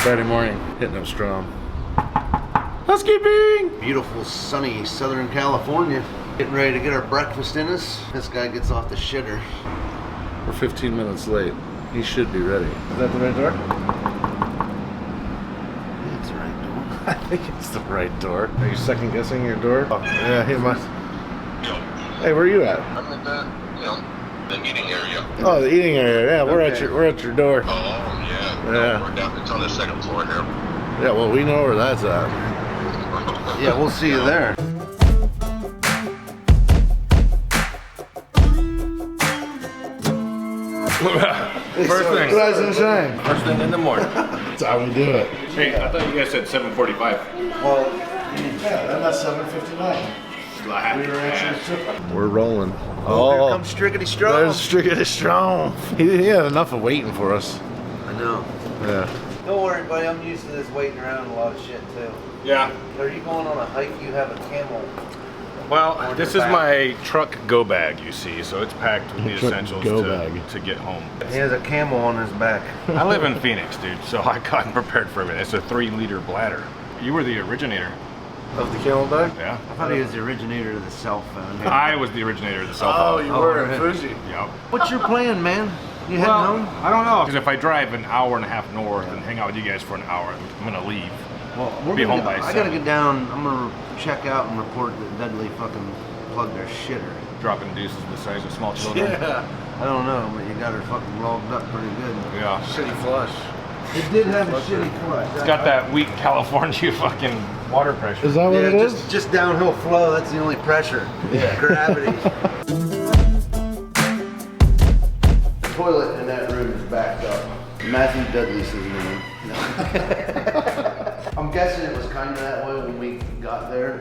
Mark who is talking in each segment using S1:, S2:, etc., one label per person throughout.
S1: Friday morning, hitting them strong. Housekeeping!
S2: Beautiful, sunny Southern California. Getting ready to get our breakfast in us. This guy gets off the shitter.
S1: We're 15 minutes late. He should be ready. Is that the right door?
S2: Yeah, it's the right door.
S1: I think it's the right door. Are you second guessing your door? Oh, yeah, he must. Hey, where are you at?
S3: I'm in the eating area.
S1: Oh, the eating area. Yeah, we're
S2: Okay.
S1: at your door.
S3: Oh, yeah.
S1: Yeah.
S3: No, we're down. It's on the second floor here.
S1: Yeah, well, we know where that's at.
S2: Yeah, we'll see you there.
S4: First thing.
S1: Rise and shine.
S4: First thing in the morning.
S1: That's how we do it.
S4: Hey, I thought you guys said 7:45.
S2: Well,
S1: Yeah, then that's 7:59. We're rolling.
S2: oh, here comes Strickety Strong.
S1: There's Strickety Strong. He had enough of waiting for us.
S2: I know.
S1: Yeah.
S2: Don't worry, buddy. I'm used to this waiting around a lot of shit too.
S4: Yeah.
S2: Are you going on a hike? You have a camel.
S4: Well, this is my truck go bag, you see, so it's packed with the
S1: Truck
S4: essentials
S1: go bag.
S4: to get home.
S2: He has a camel on his back.
S4: I live in Phoenix, dude, so I got prepared for everything. It's a 3-liter bladder. You were the originator.
S1: Of the camel bag?
S4: Yeah.
S2: I thought he was the originator of the cell phone.
S4: I was the originator of the cell
S1: Oh,
S4: phone.
S1: you were in
S2: okay.
S1: Fuji.
S4: Yep.
S2: What's your plan, man? You heading
S4: Well,
S2: home?
S4: I don't know. Because if I drive an hour and a half north and hang out with you guys for an hour, I'm gonna leave.
S2: Well, we're
S4: be
S2: gonna
S4: home by
S2: I gotta
S4: 7.
S2: get down. I'm gonna check out and report that Dudley fucking plugged their shitter.
S4: Dropping deuces the size of small children.
S1: Yeah.
S2: I don't know, but you got her fucking logged up pretty good.
S4: Yeah.
S1: Shitty flush.
S2: It did have a shitty flush.
S4: It's got that weak California fucking water pressure.
S1: Is that what it is?
S2: just downhill flow. That's the only pressure. Yeah, gravity. The toilet in that room is backed up. Matthew Dudley's his name. No. I'm guessing it was kind of that way when we got there.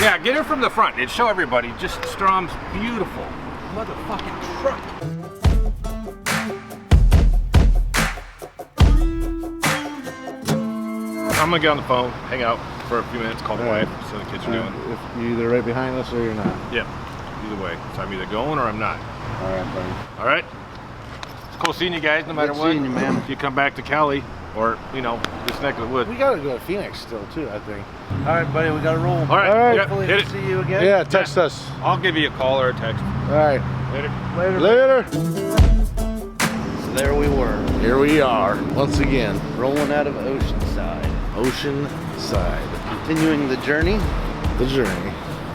S4: Yeah, get her from the front. It'd show everybody just Strom's beautiful motherfucking truck. I'm gonna get on the phone, hang out for a few minutes, call my wife, see what the kids are doing.
S1: If you're either right behind us or you're not.
S4: Yeah, either way. So I'm either going or I'm not.
S1: All right, buddy.
S4: All right? It's cool seeing you guys no matter
S2: Good
S4: what.
S2: seeing you, man.
S4: If you come back to Cali or, you know, this neck of the woods.
S1: We gotta go to Phoenix still too, I think.
S2: All right, buddy, we got to roll.
S4: All right,
S1: All right.
S4: yeah,
S2: Hopefully
S4: hit
S2: we'll
S4: it.
S2: see you again.
S1: Yeah, text us.
S4: I'll give you a call or a text.
S1: All right.
S4: Later.
S2: Later.
S1: Later.
S2: So there we were,
S1: Here we are once again.
S2: rolling out of Oceanside,
S1: Oceanside.
S2: continuing the journey.
S1: The journey.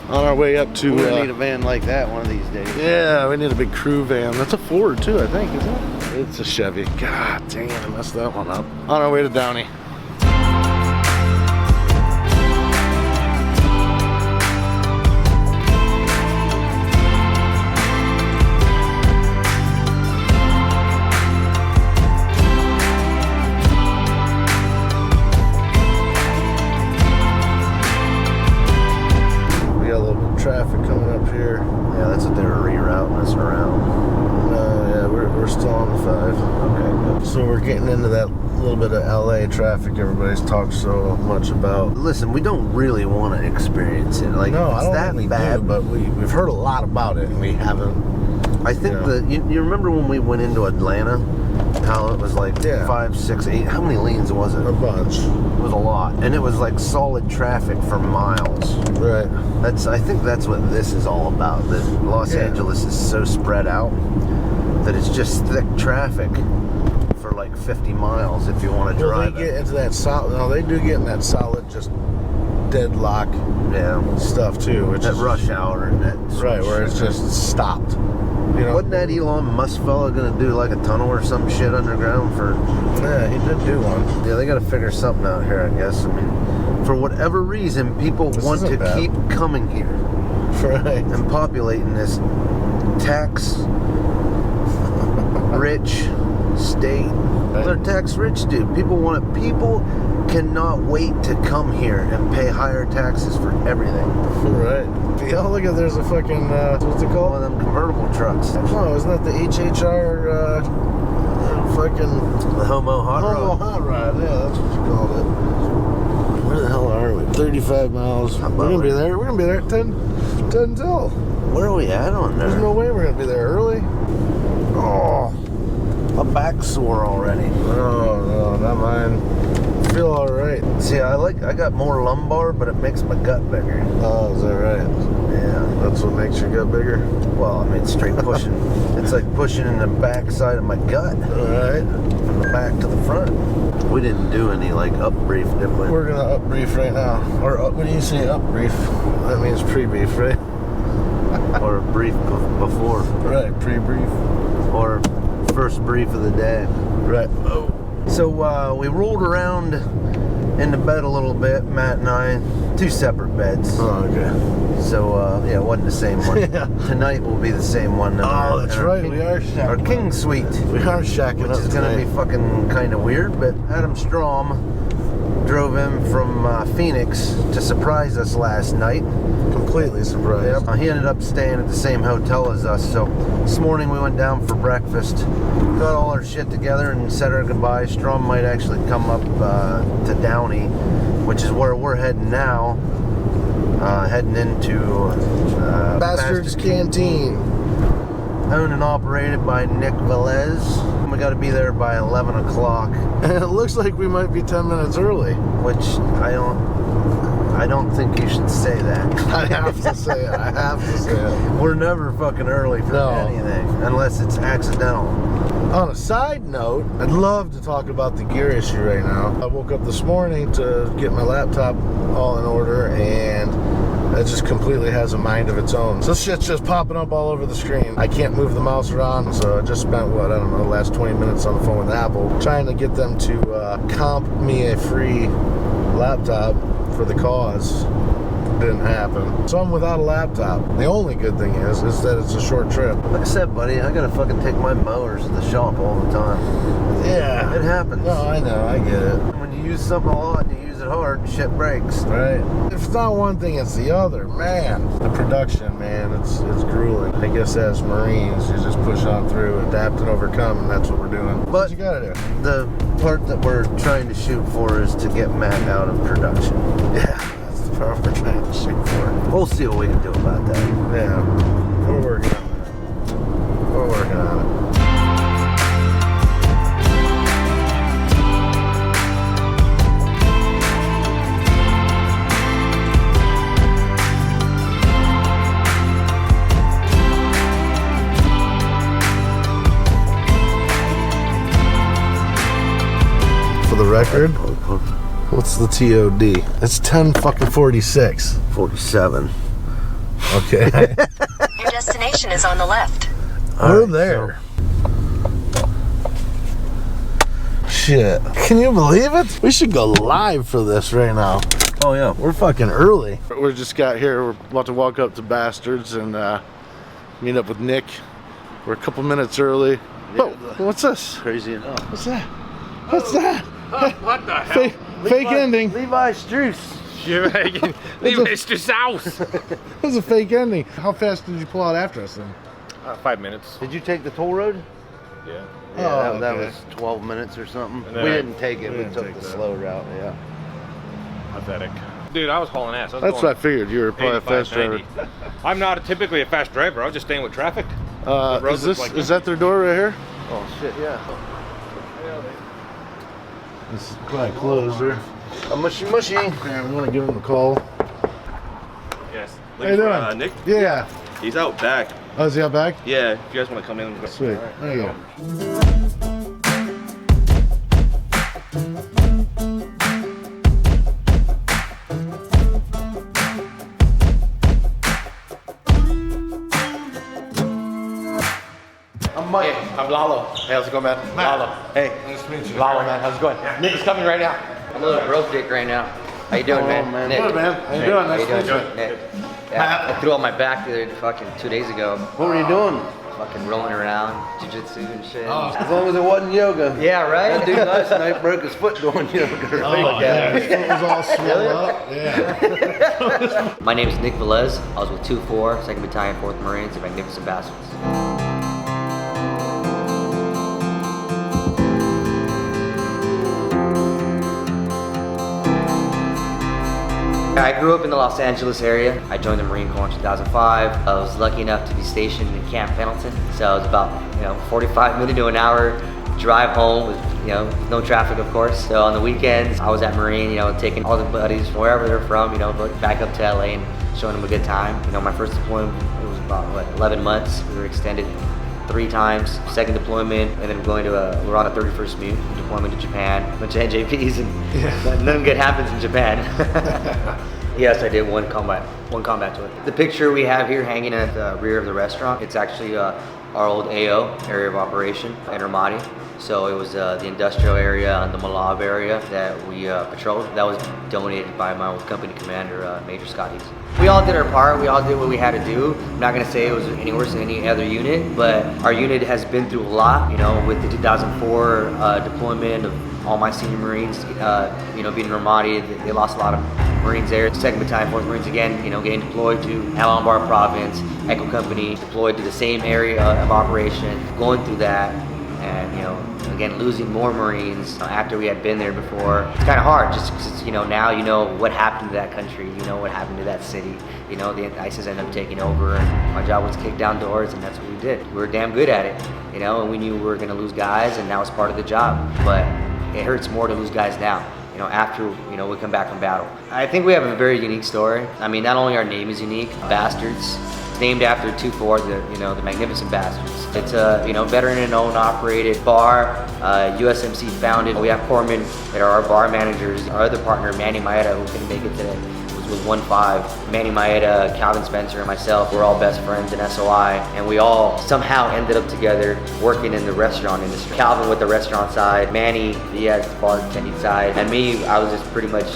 S1: On our way up to.
S2: We're gonna need a van like that one of these days.
S1: Yeah, we need a big crew van. That's a Ford too, I think, isn't it? It's a Chevy. God dang it, I messed that one up. On our way to Downey. We got a little bit of traffic coming up here.
S2: Yeah, that's what they were rerouting us around.
S1: No, yeah, we're still on the 5.
S2: Okay, good.
S1: So we're getting into that little bit of LA traffic everybody's talked so much about.
S2: Listen, we don't really want to experience it. Like,
S1: No,
S2: if
S1: I
S2: it's
S1: don't
S2: that
S1: think we
S2: bad.
S1: do, but we've heard a lot about it and we haven't.
S2: I think
S1: Yeah.
S2: you remember when we went into Atlanta, how it was like
S1: Yeah.
S2: 5, 6, 8. How many lanes was it?
S1: A bunch.
S2: It was a lot, and it was like solid traffic for miles.
S1: Right.
S2: I think that's what this is all about. That Los
S1: Yeah.
S2: Angeles is so spread out that it's just thick traffic for like 50 miles if you want to
S1: Well,
S2: drive
S1: they
S2: it.
S1: get into that solid. No, they do get in that solid, just deadlock
S2: Yeah,
S1: stuff too, which
S2: that
S1: is
S2: rush hour and that sort
S1: right
S2: of
S1: where
S2: shit.
S1: it's just stopped. You know.
S2: Wasn't that Elon Musk fella gonna do like a tunnel or some shit underground for?
S1: Yeah, he did do one.
S2: Yeah, they gotta figure something out here, I guess. I mean, for whatever reason, people
S1: This
S2: want to
S1: isn't bad.
S2: keep coming here
S1: Right.
S2: and populating this tax-rich state. They're tax-rich, dude. People want it. People cannot wait to come here and pay higher taxes for everything.
S1: Right. Yeah, look at there's a fucking what's it
S2: One
S1: called?
S2: of them convertible trucks.
S1: No, isn't that the HHR fucking
S2: The Homo Hot
S1: Homo
S2: Rod.
S1: Hot Rod? Yeah, that's what you called it. Where the hell are we? 35 miles.
S2: How
S1: We're
S2: about
S1: gonna be
S2: it?
S1: there. We're gonna be there at 10 till.
S2: Where are we at on there?
S1: There's no way we're gonna be there early.
S2: Oh, my back's sore already.
S1: No, not mine. I feel all right.
S2: See, I got more lumbar, but it makes my gut bigger.
S1: Oh, is that right?
S2: Yeah.
S1: That's what makes your gut bigger?
S2: Well, I mean, straight pushing. It's like pushing in the back side of my gut.
S1: All right.
S2: From the back to the front. We didn't do any like up brief, did we?
S1: We're gonna up brief right now. Or when you say up brief, that means pre-brief, right?
S2: Or brief before.
S1: Right, pre-brief.
S2: Or first brief of the day.
S1: Right. Oh.
S2: So we rolled around in the bed a little bit, Matt and I. 2 separate beds.
S1: Oh, okay.
S2: So yeah, it wasn't the same one.
S1: Yeah.
S2: Tonight will be the same one.
S1: Oh, that's right. We are shacking
S2: our king suite.
S1: We are shacking
S2: which
S1: up
S2: is going to be fucking kind of weird. But Adam Strom drove in from Phoenix to surprise us last night.
S1: Completely surprised.
S2: Yep. He ended up staying at the same hotel as us. So this morning we went down for breakfast, got all our shit together, and said our goodbyes. Strom might actually come up to Downey, which is where we're heading now. Heading into
S1: Bastards Canteen.
S2: Owned and operated by Nick Velez. We got to be there by 11 o'clock.
S1: And it looks like we might be 10 minutes early.
S2: Which I don't think you should say that.
S1: I have to say it. I have to say it.
S2: We're never fucking early for anything, unless it's accidental.
S1: On a side note, I'd love to talk about the gear issue right now. I woke up this morning to get my laptop all in order, and it just completely has a mind of its own. So shit's just popping up all over the screen. I can't move the mouse around, so I just spent, I don't know, the last 20 minutes on the phone with Apple trying to get them to comp me a free laptop for the cause. Didn't happen. So I'm without a laptop. The only good thing is that it's a short trip.
S2: Like I said, buddy, I gotta fucking take my mowers to the shop all the time.
S1: Yeah.
S2: It happens.
S1: No, I know, I get it.
S2: When you use something a lot and you use it hard, shit breaks.
S1: Right. If it's not one thing, it's the other. Man, the production, man, it's grueling. I guess as Marines, you just push on through, adapt and overcome, and that's what we're doing. What you gotta do?
S2: The part that we're trying to shoot for is to get Matt out of production.
S1: Yeah, that's the part we're trying to shoot for.
S2: We'll see what we can do about that.
S1: Yeah, we're working on it. We're working on it. For the record, what's the TOD? It's 10:46.
S2: 47.
S1: Okay.
S5: Your destination is on the left.
S1: We're there. Shit. Can you believe it? We should go live for this right now.
S2: Oh yeah.
S1: We're fucking early. We just got here. We're about to walk up to Bastards and meet up with Nick. We're a couple minutes early. Oh, what's this?
S2: Crazy enough.
S1: What's that? What's that?
S4: What the hell?
S1: Fake ending.
S2: Levi Strauss.
S4: You're making Mr. South.
S1: That was a fake ending. How fast did you pull out after us then?
S4: 5 minutes.
S2: Did you take the toll road?
S4: Yeah.
S2: Yeah,
S1: Oh,
S2: that
S1: okay.
S2: was 12 minutes or something.
S4: And then
S2: We
S4: I-
S2: didn't take it.
S1: we
S2: We
S1: didn't
S2: took
S1: take
S2: the
S1: that.
S2: slow route. Yeah.
S4: Pathetic. Dude, I was hauling ass. I was
S1: That's
S4: going
S1: what I figured. You were probably a
S4: 85,
S1: fast driver.
S4: 90. I'm not typically a fast driver. I was just staying with traffic. The road
S1: Is
S4: was
S1: this
S4: like-
S1: is that their door right here?
S2: Oh shit, yeah.
S1: It's quite closed there.
S2: A mushy mushy.
S1: Yeah, we want to give him a call.
S6: Yes.
S1: How you doing?
S6: Nick?
S1: Yeah.
S6: He's out back.
S1: Oh, is he out back?
S6: Yeah, if you guys want to come in.
S1: Sweet. There you go.
S2: I'm Mike.
S7: Hey, I'm Lalo. Hey, how's it going, man? Lalo. Hey. Nice to meet you. Lalo, man. How's it going? Nick is coming right now.
S8: I'm a little broke dick right now. How you doing, man?
S2: man.
S8: Nick.
S1: Good, man. How you doing? Nice
S8: How
S1: to
S8: you
S1: meet
S8: doing? Nick. Yeah, I threw on my back the other fucking 2 days ago.
S2: What were you doing?
S8: Fucking rolling around, jiu-jitsu and shit.
S2: As long as it wasn't yoga.
S8: Yeah, right?
S2: That dude last night broke his foot doing yoga.
S1: Oh, yeah. His foot was all swelled up. Yeah.
S8: My name is Nick Velez. I was with 2-4, 2nd Battalion, 4th Marines, the Magnificent Bastards. I grew up in the Los Angeles area. I joined the Marine Corps in 2005. I was lucky enough to be stationed in Camp Pendleton. So it was about 45 minutes to an hour drive home with no traffic, of course. So on the weekends, I was at Marine, taking all the buddies from wherever they're from, back up to LA and showing them a good time. My first deployment, it was about 11 months. We were extended 3 times. Second deployment, and then we're on a 31st deployment to Japan. A bunch of NJPs, and nothing good happens in Japan. Yes, I did one combat tour. The picture we have here hanging at the rear of the restaurant, it's actually our old AO, area of operation, in Ramadi. So it was the industrial area and the Malab area that we patrolled. That was donated by my old company commander, Major Scotties. We all did our part. We all did what we had to do. I'm not gonna say it was any worse than any other unit, but our unit has been through a lot. With the 2004 deployment of all my senior Marines, being in Ramadi, they lost a lot of Marines there. 2nd Battalion, 4th Marines again, getting deployed to Al Anbar Province, Echo Company, deployed to the same area of operation, going through that, and again losing more Marines after we had been there before. It's kind of hard, just because now what happened to that country, what happened to that city. The ISIS ended up taking over, and my job was to kick down doors, and that's what we did. We were damn good at it, and we knew we were going to lose guys, and that was part of the job. But it hurts more to lose guys now. After we come back from battle. I think we have a very unique story. I mean, not only our name is unique, Bastards, it's named after 2-4, the Magnificent Bastards. It's a veteran and owned operated bar, USMC founded. We have corpsmen that are our bar managers. Our other partner, Manny Maeda, who couldn't make it today, was with 1-5. Manny Maeda, Calvin Spencer, and myself, we're all best friends in SOI, and we all somehow ended up together working in the restaurant industry. Calvin with the restaurant side, Manny, he has the bartending side, and me, I was just pretty much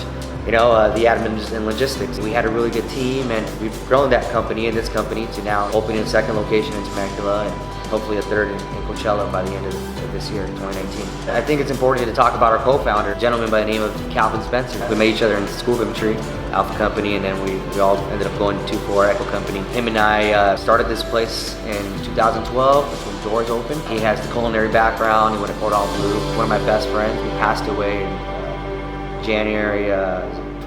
S8: the admin and logistics. We had a really good team, and we've grown that company and this company to now opening a 2nd location in Temecula, and hopefully a 3rd in Coachella by the end of this year, 2019. I think it's important to talk about our co-founder, a gentleman by the name of Calvin Spencer. We met each other in the School of Infantry, Alpha Company, and then we all ended up going to 2-4 Echo Company. Him and I started this place in 2012. That's when doors opened. He has the culinary background. He went to Cordon Bleu. One of my best friends. He passed away in January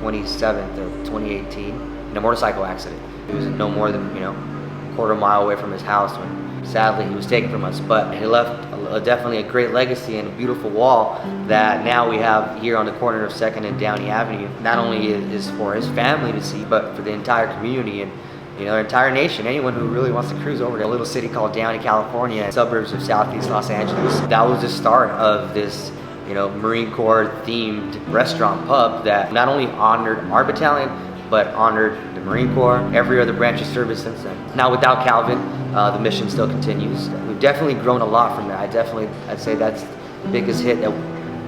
S8: 27th of 2018 in a motorcycle accident. He was no more than quarter mile away from his house when sadly he was taken from us, but he left definitely a great legacy and a beautiful wall that now we have here on the corner of 2nd and Downey Avenue. Not only is for his family to see, but for the entire community and the entire nation. Anyone who really wants to cruise over to a little city called Downey, California, suburbs of Southeast Los Angeles. That was the start of this Marine Corps themed restaurant pub that not only honored our battalion, but honored the Marine Corps, every other branch of service since then. Now without Calvin, the mission still continues. We've definitely grown a lot from that. I'd say that's the biggest hit that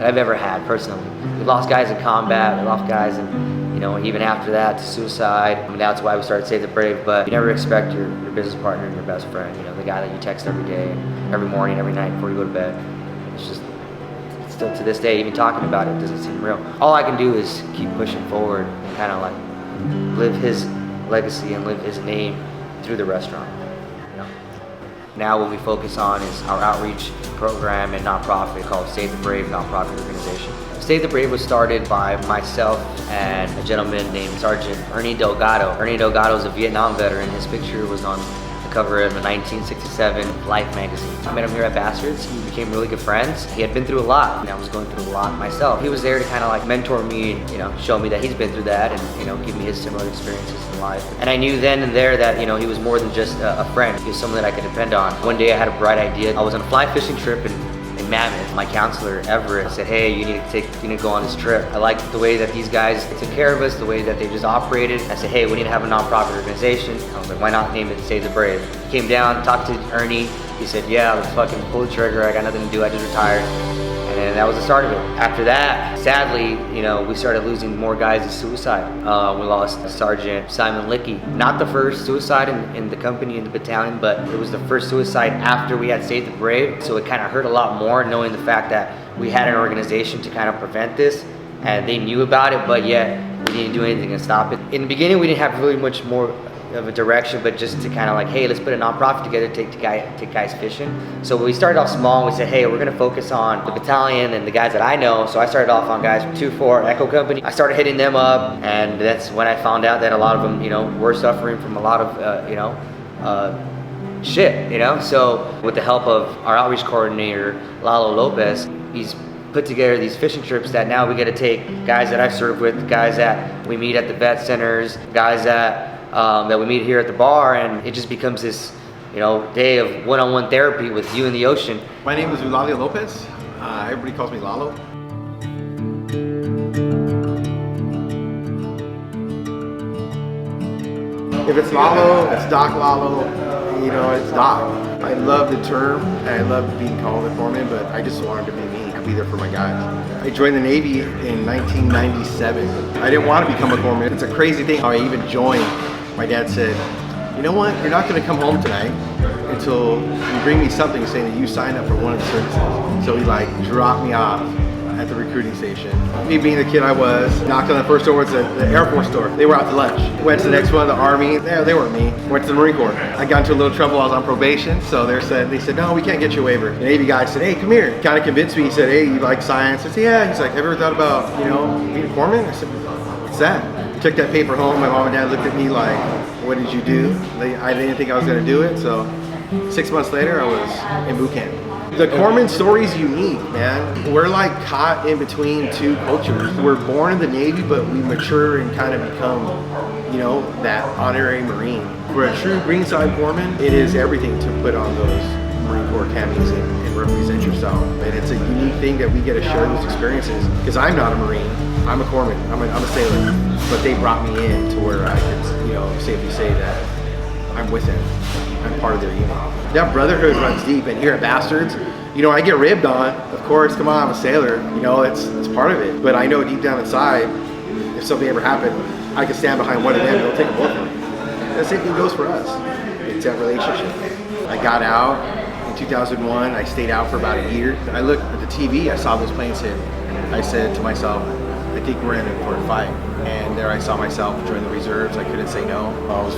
S8: I've ever had personally. We lost guys in combat, we lost guys in, even after that to suicide. I mean, that's why we started Save the Brave, but you never expect your business partner and your best friend, the guy that you text every day, every morning, every night before you go to bed. It's just, still to this day, even talking about it doesn't seem real. All I can do is keep pushing forward and kind of like live his legacy and live his name through the restaurant. Now what we focus on is our outreach program and nonprofit called Save the Brave nonprofit organization. Save the Brave was started by myself and a gentleman named Sergeant Ernie Delgado. Ernie Delgado is a Vietnam veteran. His picture was on the cover of a 1967 Life magazine. I met him here at Bastards. We became really good friends. He had been through a lot, and I was going through a lot myself. He was there to kind of like mentor me and show me that he's been through that and give me his similar experiences in life. And I knew then and there that he was more than just a friend. He was someone that I could depend on. One day I had a bright idea. I was on a fly fishing trip in Mammoth. My counselor Everett said, "Hey, you need to go on this trip. I like the way that these guys took care of us, the way that they just operated." I said, "Hey, we need to have a nonprofit organization." I was like, "Why not name it Save the Brave?" Came down, talked to Ernie. He said, "Yeah, let's fucking pull the trigger. I got nothing to do. I just retired." And then that was the start of it. After that, sadly, we started losing more guys to suicide. We lost Sergeant Simon Lickey. Not the first suicide in the company, in the battalion, but it was the first suicide after we had Saved the Brave. So it kind of hurt a lot more knowing the fact that we had an organization to kind of prevent this, and they knew about it, but yet we didn't do anything to stop it. In the beginning, we didn't have really much more of a direction, but just to kind of like, hey, let's put a nonprofit together to take guys fishing. So we started off small and we said, hey, we're gonna focus on the battalion and the guys that I know. So I started off on guys from 2-4 Echo Company. I started hitting them up, and that's when I found out that a lot of them, you know, were suffering from a lot of, you know, shit, you know? So with the help of our outreach coordinator, Lalo Lopez, he's put together these fishing trips that now we get to take guys that I've served with, guys that we meet at the vet centers, guys that we meet here at the bar, and it just becomes this, you know, day of one-on-one therapy with you in the ocean.
S7: My name is Eulalia Lopez. Everybody calls me Lalo. If it's Lalo, it's Doc Lalo, you know, it's Doc. I love the term, and I love being called a foreman, but I just wanted to be me. I'd be there for my guys. I joined the Navy in 1997. I didn't want to become a foreman. It's a crazy thing how I even joined. My dad said, you know what, you're not going to come home tonight until you bring me something saying that you signed up for one of the services. So he like dropped me off at the recruiting station. Me being the kid I was, knocked on the first door, was the Air Force door. They were out to lunch. Went to the next one, the Army. Yeah, they weren't me. Went to the Marine Corps. I got into a little trouble. I was on probation, so they said, no, we can't get you a waiver. The Navy guy said, hey, come here. Kind of convinced me. He said, hey, you like science? I said, yeah. He's like, ever thought about, you know, being a foreman? I said, what's that? Took that paper home. My mom and dad looked at me like, what did you do? I didn't think I was gonna do it, so 6 months later, I was in boot camp. The corpsman story's unique, man. We're like caught in between two cultures. We're born in the Navy, but we mature and kind of become, you know, that honorary Marine. For a true greenside corpsman, it is everything to put on those Marine Corps camis and represent yourself. And it's a unique thing that we get to share those experiences. Because I'm not a Marine, I'm a corpsman, I'm a sailor. But they brought me in to where I could, you know, safely say that I'm with them. I'm part of their unit. That brotherhood runs deep, and here at Bastards, you know, I get ribbed on, of course, come on, I'm a sailor, you know, it's part of it. But I know deep down inside, if something ever happened, I could stand behind one of them and they'll take a bullet for me. The same thing goes for us. It's that relationship. I got out in 2001, I stayed out for about a year. I looked at the TV, I saw those planes hit. I said to myself, I think we're in for a fight. And there I saw myself join the reserves. I couldn't say no. I was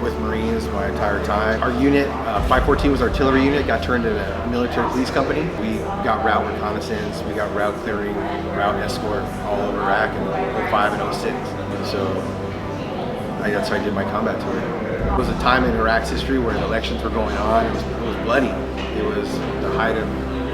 S7: with Marines my entire time. Our unit, 514 was artillery unit, got turned into a military police company. We got route reconnaissance, we got route clearing, route escort all over Iraq in 05 and 06. So that's how I did my combat tour. It was a time in Iraq's history where the elections were going on. It was bloody. It was the height of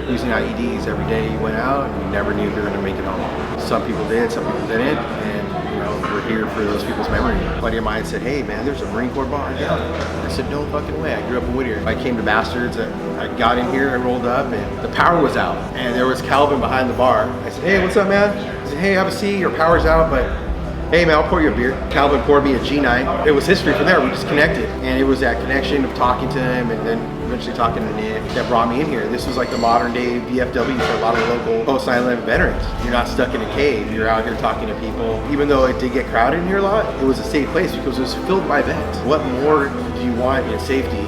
S7: using IEDs every day. You went out and you never knew if you were going to make it home. Some people did, some people didn't, and you know, we're here for those people's memory. A buddy of mine said, hey man, there's a Marine Corps bar down. I said, no fucking way. I grew up in Whittier. I came to Bastards, I got in here, I rolled up, and the power was out. And there was Calvin behind the bar. I said, hey, what's up, man? He said, hey, have a seat, your power's out, but hey man, I'll pour you a beer. Calvin poured me a G9. It was history from there. We just connected. And it was that connection of talking to him and then eventually talking to Nick that brought me in here. This was like the modern day VFW for a lot of local post 9/11 veterans. You're not stuck in a cave. You're out here talking to people. Even though it did get crowded in here a lot, it was a safe place because it was filled by vets. What more do you want in safety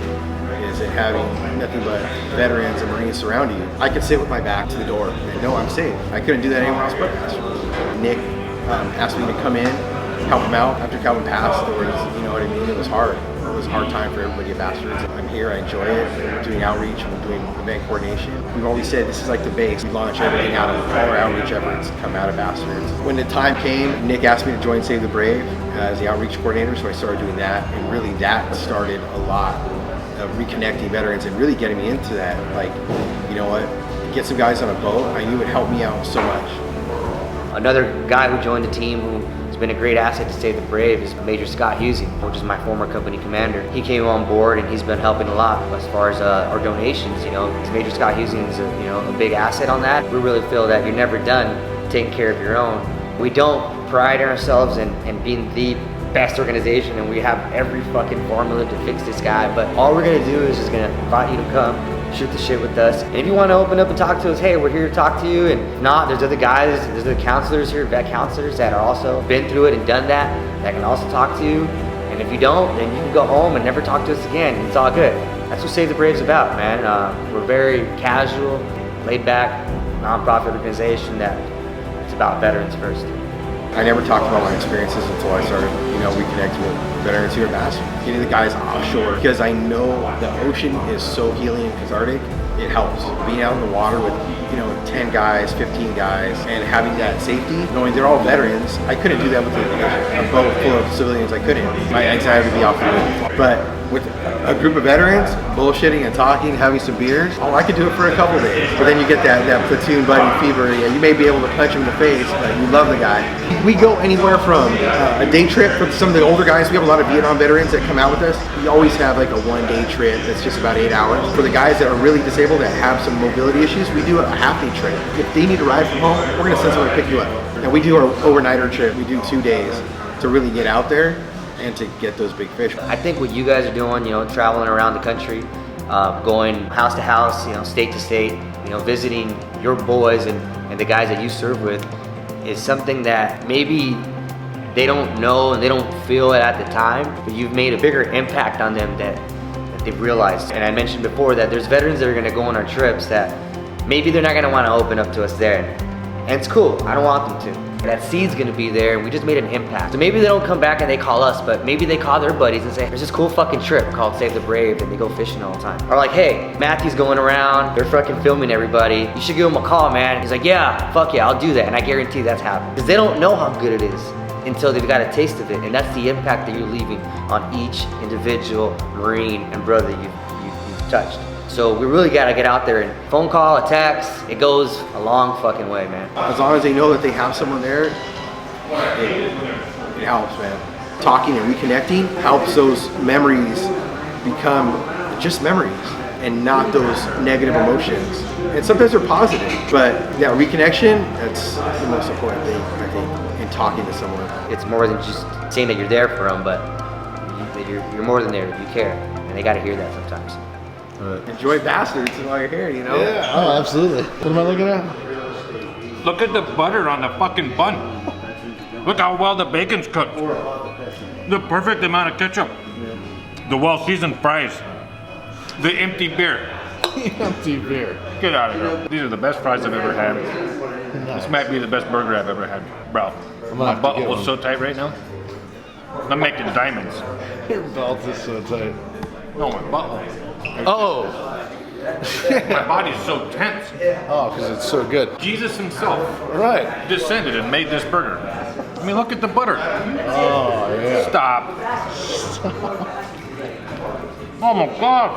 S7: is it having nothing but veterans and Marines surround you? I could sit with my back to the door and know I'm safe. I couldn't do that anywhere else but Bastards. Nick asked me to come in, help him out. After Calvin passed, there was, you know what I mean, it was hard. It was a hard time for everybody at Bastards. I'm here, I enjoy it. We're doing outreach, we're doing event coordination. We've always said this is like the base. We launch everything out of all our outreach efforts come out of Bastards. When the time came, Nick asked me to join Save the Brave as the outreach coordinator, so I started doing that, and really that started a lot of reconnecting veterans and really getting me into that. Like, you know what, get some guys on a boat, I knew it helped me out so much.
S8: Another guy who joined the team who has been a great asset to Save the Brave is Major Scott Husing, which is my former company commander. He came on board and he's been helping a lot as far as our donations. You know, Major Scott Husing is a big asset on that. We really feel that you're never done taking care of your own. We don't pride ourselves in being the best organization and we have every fucking formula to fix this guy, but all we're gonna do is just gonna invite you to come, shoot the shit with us. And if you want to open up and talk to us, hey, we're here to talk to you. And if not, there's other guys, there's other counselors here, vet counselors that are also been through it and done that can also talk to you. And if you don't, then you can go home and never talk to us again. It's all good. That's what Save the Brave's about, man. We're very casual, laid back, nonprofit organization that it's about veterans first.
S7: I never talked about my experiences until I started, reconnecting with veterans who are bastards. Getting the guys offshore, because I know the ocean is so healing and cathartic. It helps. Being out in the water with, 10 guys, 15 guys, and having that safety, knowing they're all veterans. I couldn't do that with a boat full of civilians. I couldn't. My anxiety would be off the roof. But with a group of veterans, bullshitting and talking, having some beers, I could do it for a couple days. But then you get that platoon buddy fever. Yeah, you may be able to punch him in the face, but you love the guy. We go anywhere from a day trip for some of the older guys. We have a lot of Vietnam veterans that come out with us. We always have like a 1-day trip that's just about 8 hours. For the guys that are really disabled, that have some mobility issues, we do a half-day trip. If they need to ride from home, we're gonna send someone to pick you up. And we do our overnighter trip. We do 2 days to really get out there and to get those big fish.
S8: I think what you guys are doing, traveling around the country, going house to house, state to state, visiting your boys and the guys that you serve with, is something that maybe they don't know and they don't feel it at the time, but you've made a bigger impact on them that they've realized. And I mentioned before that there's veterans that are gonna go on our trips that maybe they're not gonna wanna open up to us there. And it's cool, I don't want them to. That seed's gonna be there and we just made an impact. So maybe they don't come back and they call us, but maybe they call their buddies and say, there's this cool fucking trip called Save the Brave and they go fishing all the time. Or like, hey, Matthew's going around, they're fucking filming everybody. You should give him a call, man. He's like, yeah, fuck yeah, I'll do that. And I guarantee that's happening. Because they don't know how good it is until they've got a taste of it. And that's the impact that you're leaving on each individual Marine and brother you've touched. So we really gotta get out there and phone call, a text, it goes a long fucking way, man.
S7: As long as they know that they have someone there, it helps, man. Talking and reconnecting helps those memories become just memories and not those negative emotions. And sometimes they're positive, but that reconnection, that's the most important thing, I think, in talking to someone.
S8: It's more than just saying that you're there for them, but you're more than there, you care. And they gotta hear that sometimes.
S1: Right.
S7: Enjoy Bastards while you're here,
S1: Yeah, oh, absolutely. What am I looking at?
S4: Look at the butter on the fucking bun. Look how well the bacon's cooked. The perfect amount of ketchup. The well-seasoned fries. The empty beer.
S1: Empty beer.
S4: Get out of here. These are the best fries I've ever had. This might be the best burger I've ever had. Bro, my butthole's so tight right now. I'm making diamonds.
S1: Your belt is so tight.
S4: No, my butthole.
S1: Oh!
S4: My body's so tense.
S1: Oh, because it's so good.
S4: Jesus himself
S1: Right.
S4: descended and made this burger. I mean, look at the butter.
S1: Oh, yeah.
S4: Stop. Oh my God.